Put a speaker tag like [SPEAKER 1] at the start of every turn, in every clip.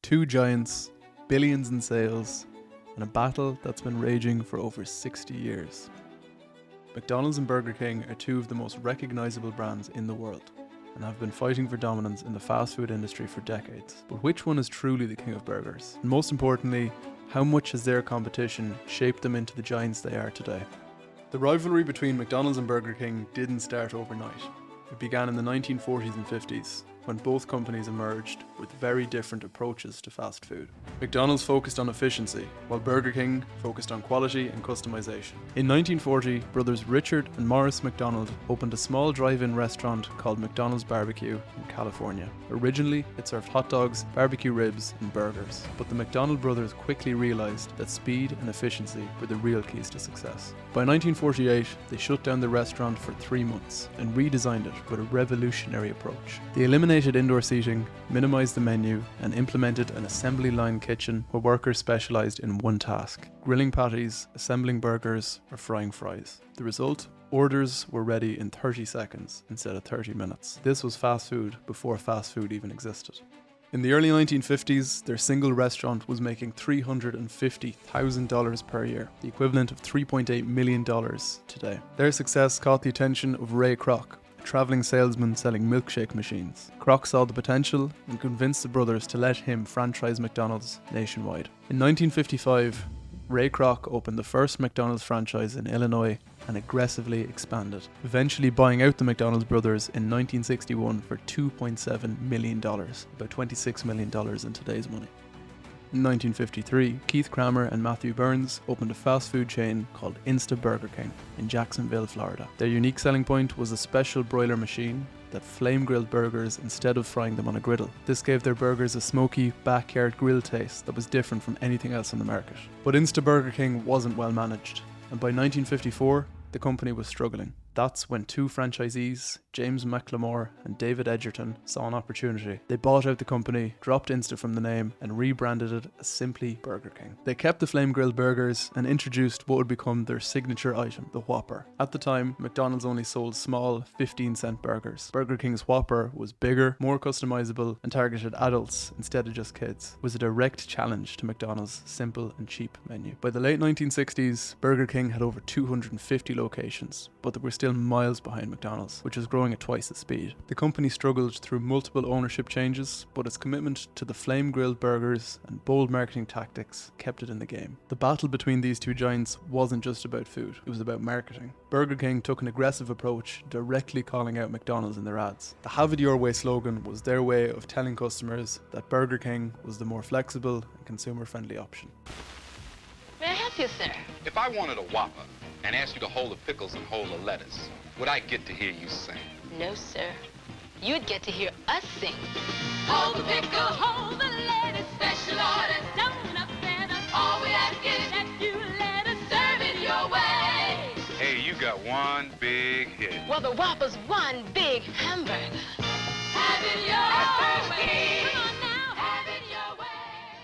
[SPEAKER 1] Two giants, billions in sales, and a battle that's been raging for over 60 years. McDonald's and Burger King are two of the most recognizable brands in the world and have been fighting for dominance in the fast food industry for decades. But which one is truly the king of burgers? And most importantly, how much has their competition shaped them into the giants they are today? The rivalry between McDonald's and Burger King didn't start overnight. It began in the 1940s and 50s, when both companies emerged with very different approaches to fast food. McDonald's focused on efficiency, while Burger King focused on quality and customization. In 1940, brothers Richard and Morris McDonald opened a small drive-in restaurant called McDonald's Barbecue in California. Originally, it served hot dogs, barbecue ribs, and burgers. But the McDonald brothers quickly realized that speed and efficiency were the real keys to success. By 1948, they shut down the restaurant for 3 months and redesigned it with a revolutionary approach. They eliminated indoor seating, minimized the menu, and implemented an assembly line kitchen where workers specialized in one task: grilling patties, assembling burgers, or frying fries. The result? Orders were ready in 30 seconds instead of 30 minutes. This was fast food before fast food even existed. In the early 1950s, their single restaurant was making $350,000 per year, the equivalent of $3.8 million today. Their success caught the attention of Ray Kroc, traveling salesman selling milkshake machines. Kroc saw the potential and convinced the brothers to let him franchise McDonald's nationwide. In 1955, Ray Kroc opened the first McDonald's franchise in Illinois and aggressively expanded, eventually buying out the McDonald's brothers in 1961 for $2.7 million, about $26 million in today's money. In 1953, Keith Kramer and Matthew Burns opened a fast food chain called Insta Burger King in Jacksonville, Florida. Their unique selling point was a special broiler machine that flame-grilled burgers instead of frying them on a griddle. This gave their burgers a smoky, backyard grill taste that was different from anything else on the market. But Insta Burger King wasn't well managed, and by 1954, the company was struggling. That's when two franchisees, James McLemore and David Edgerton, saw an opportunity. They bought out the company, dropped Insta from the name, and rebranded it as simply Burger King. They kept the flame-grilled burgers and introduced what would become their signature item, the Whopper. At the time, McDonald's only sold small 15-cent burgers. Burger King's Whopper was bigger, more customizable, and targeted adults instead of just kids. It was a direct challenge to McDonald's simple and cheap menu. By the late 1960s, Burger King had over 250 locations, but they were still miles behind McDonald's, which was growing at twice the speed. The company struggled through multiple ownership changes, but its commitment to the flame-grilled burgers and bold marketing tactics kept it in the game. The battle between these two giants wasn't just about food, it was about marketing. Burger King took an aggressive approach, directly calling out McDonald's in their ads. The "Have it your way" slogan was their way of telling customers that Burger King was the more flexible and consumer-friendly option.
[SPEAKER 2] May I help you, sir?
[SPEAKER 3] If I wanted a Whopper and asked you to hold the pickles and hold the lettuce, would I get to hear you sing?
[SPEAKER 2] No, sir. You'd get to hear us sing.
[SPEAKER 4] Hold the pickle, hold the lettuce, special orders, don't upset us. All we ask is that you let us serve it your way.
[SPEAKER 3] Hey, you got one big hit.
[SPEAKER 2] Well, the Whopper's one big hamburger.
[SPEAKER 4] Have it your way. Come on now, have it your way.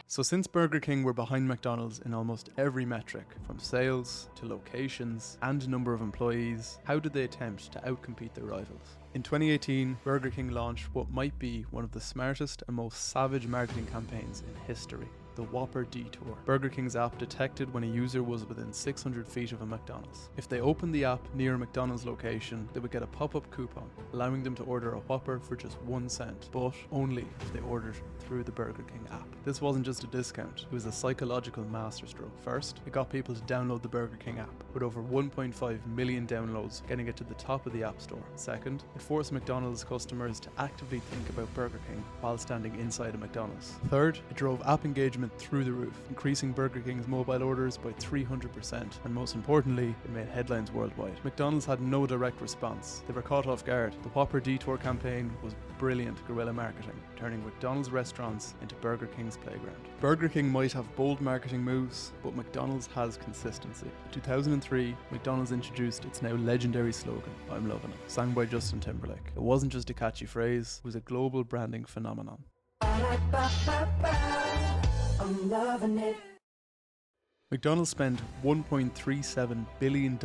[SPEAKER 1] So since Burger King were behind McDonald's in almost every metric, from sales to locations and number of employees, how did they attempt to outcompete their rivals? In 2018, Burger King launched what might be one of the smartest and most savage marketing campaigns in history: the Whopper Detour. Burger King's app detected when a user was within 600 feet of a McDonald's. If they opened the app near a McDonald's location, they would get a pop-up coupon, allowing them to order a Whopper for just 1 cent, but only if they ordered through the Burger King app. This wasn't just a discount, it was a psychological masterstroke. First, it got people to download the Burger King app, with over 1.5 million downloads, getting it to the top of the App Store. Second, it forced McDonald's customers to actively think about Burger King while standing inside a McDonald's. Third, it drove app engagement through the roof, increasing Burger King's mobile orders by 300%, and most importantly, it made headlines worldwide. McDonald's had no direct response. They were caught off guard. The Whopper Detour campaign was brilliant guerrilla marketing, turning McDonald's restaurants into Burger King's playground. Burger King might have bold marketing moves, but McDonald's has consistency. In 2003, McDonald's introduced its now legendary slogan, "I'm loving it," sung by Justin Timberlake. It wasn't just a catchy phrase, it was a global branding phenomenon.
[SPEAKER 5] I'm loving it.
[SPEAKER 1] McDonald's spent $1.37 billion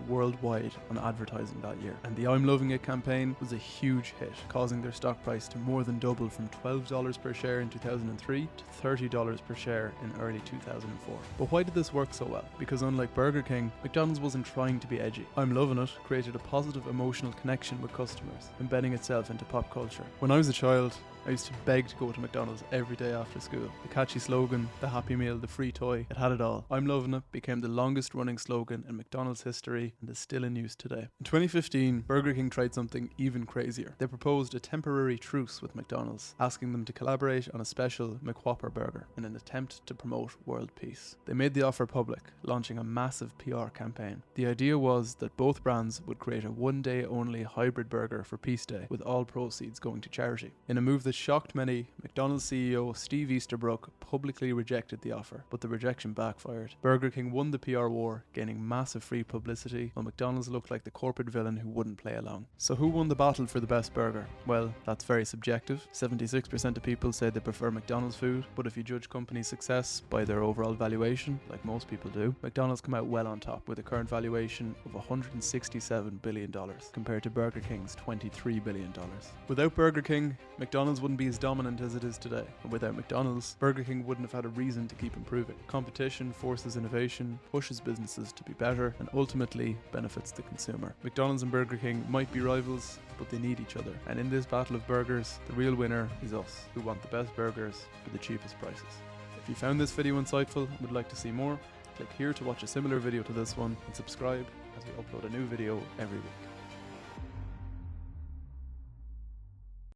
[SPEAKER 1] worldwide on advertising that year, and the I'm Loving It campaign was a huge hit, causing their stock price to more than double from $12 per share in 2003 to $30 per share in early 2004. But why did this work so well? Because unlike Burger King, McDonald's wasn't trying to be edgy. I'm Loving It created a positive emotional connection with customers, embedding itself into pop culture. When I was a child, I used to beg to go to McDonald's every day after school. The catchy slogan, the Happy Meal, the free toy, it had it all. I'm Loving It became the longest running slogan in McDonald's history and is still in use today. In 2015, Burger King tried something even crazier. They proposed a temporary truce with McDonald's, asking them to collaborate on a special McWhopper burger in an attempt to promote world peace. They made the offer public, launching a massive PR campaign. The idea was that both brands would create a one-day only hybrid burger for Peace Day, with all proceeds going to charity. In a move that shocked many, McDonald's CEO Steve Easterbrook publicly rejected the offer, but the rejection backfired. Burger King won the PR war, gaining massive free publicity, while McDonald's looked like the corporate villain who wouldn't play along. So who won the battle for the best burger? Well, that's very subjective. 76% of people say they prefer McDonald's food, but if you judge companies' success by their overall valuation, like most people do, McDonald's come out well on top with a current valuation of $167 billion compared to Burger King's $23 billion. Without Burger King, McDonald's wouldn't be as dominant as it is today, and without McDonald's, Burger King wouldn't have had a reason to keep improving. Competition forces innovation, pushes businesses to be better, and ultimately benefits the consumer. McDonald's and Burger King might be rivals, but they need each other, and in this battle of burgers, the real winner is us, who want the best burgers for the cheapest prices. If you found this video insightful and would like to see more, click here to watch a similar video to this one, and subscribe as we upload a new video every week.